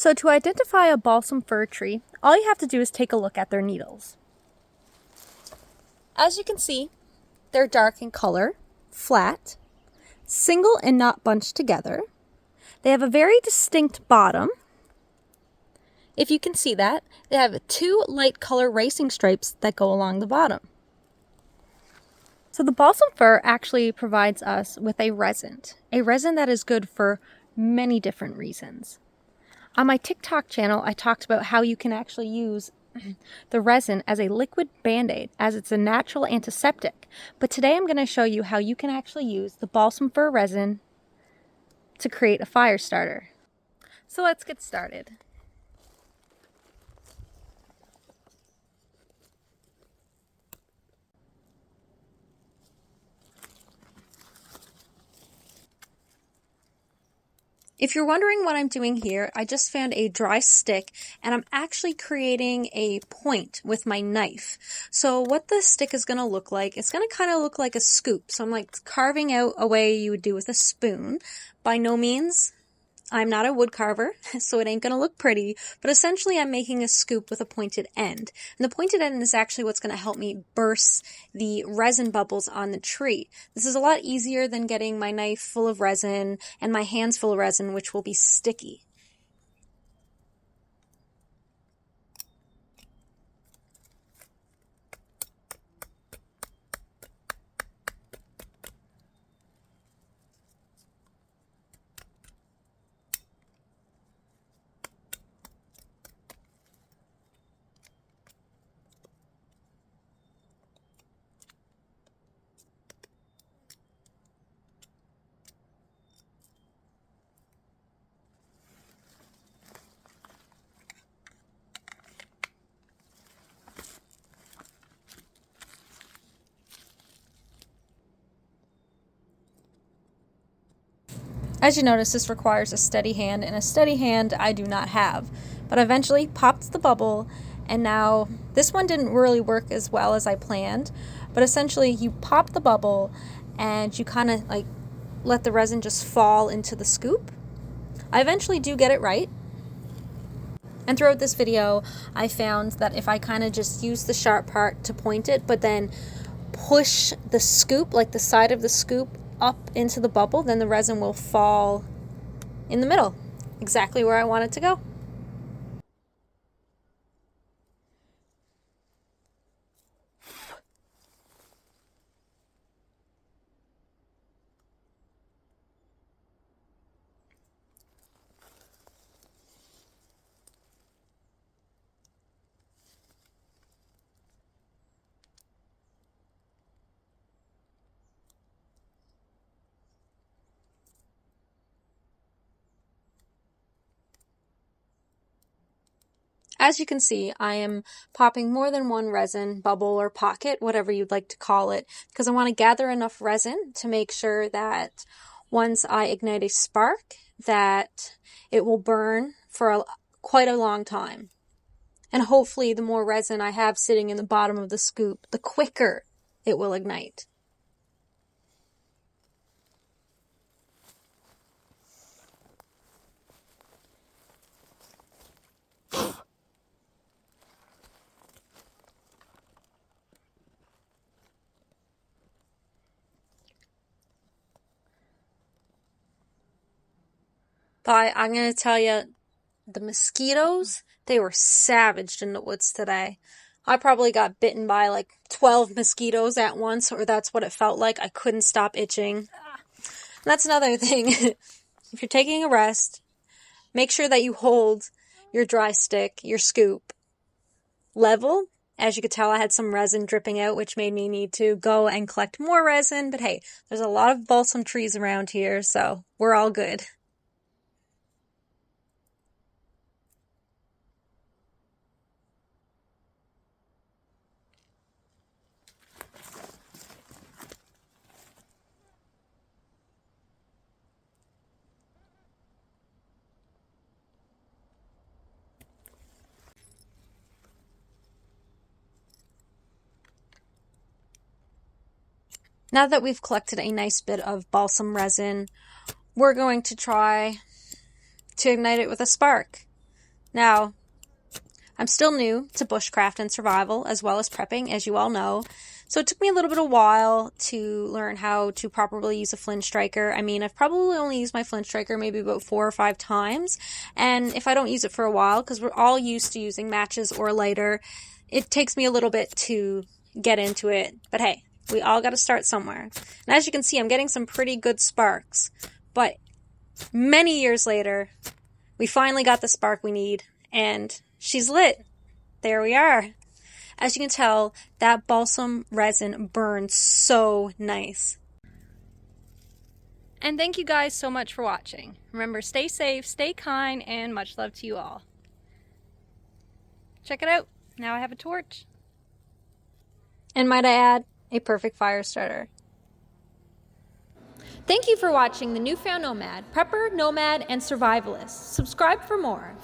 So to identify a balsam fir tree, all you have to do is take a look at their needles. As you can see, they're dark in color, flat, single and not bunched together. They have a very distinct bottom. If you can see that, they have two light color racing stripes that go along the bottom. So the balsam fir actually provides us with a resin that is good for many different reasons. On my TikTok channel, I talked about how you can actually use the resin as a liquid band-aid, as it's a natural antiseptic. But today I'm going to show you how you can actually use the balsam fir resin to create a fire starter. So let's get started. If you're wondering what I'm doing here, I just found a dry stick and I'm actually creating a point with my knife. So what the stick is going to look like, it's going to kind of look like a scoop. So I'm like carving out a way you would do with a spoon. By no means, I'm not a wood carver, so it ain't going to look pretty, but essentially I'm making a scoop with a pointed end. And the pointed end is actually what's going to help me burst the resin bubbles on the tree. This is a lot easier than getting my knife full of resin and my hands full of resin, which will be sticky. As you notice, this requires a steady hand, and a steady hand I do not have. But I eventually popped the bubble, and now this one didn't really work as well as I planned. But essentially, you pop the bubble, and you kind of like let the resin just fall into the scoop. I eventually do get it right. And throughout this video, I found that if I kind of just use the sharp part to point it, but then push the scoop, like the side of the scoop, up into the bubble, then the resin will fall in the middle, exactly where I want it to go. As you can see, I am popping more than one resin bubble or pocket, whatever you'd like to call it, because I want to gather enough resin to make sure that once I ignite a spark, that it will burn for quite a long time. And hopefully the more resin I have sitting in the bottom of the scoop, the quicker it will ignite. But I'm going to tell you, the mosquitoes, they were savaged in the woods today. I probably got bitten by like 12 mosquitoes at once, or that's what it felt like. I couldn't stop itching. And that's another thing. If you're taking a rest, make sure that you hold your dry stick, your scoop, level. As you could tell, I had some resin dripping out, which made me need to go and collect more resin. But hey, there's a lot of balsam trees around here, so we're all good. Now that we've collected a nice bit of balsam resin, we're going to try to ignite it with a spark. Now, I'm still new to bushcraft and survival, as well as prepping, as you all know. So it took me a little bit of a while to learn how to properly use a flint striker. I mean, I've probably only used my flint striker maybe about 4 or 5 times. And if I don't use it for a while, because we're all used to using matches or lighter, it takes me a little bit to get into it. But hey, we all got to start somewhere. And as you can see, I'm getting some pretty good sparks. But many years later, we finally got the spark we need. And she's lit. There we are. As you can tell, that balsam resin burns so nice. And thank you guys so much for watching. Remember, stay safe, stay kind, and much love to you all. Check it out. Now I have a torch. And might I add, a perfect fire starter. Thank you for watching The Newfound Nomad, Prepper, Nomad, and Survivalist. Subscribe for more.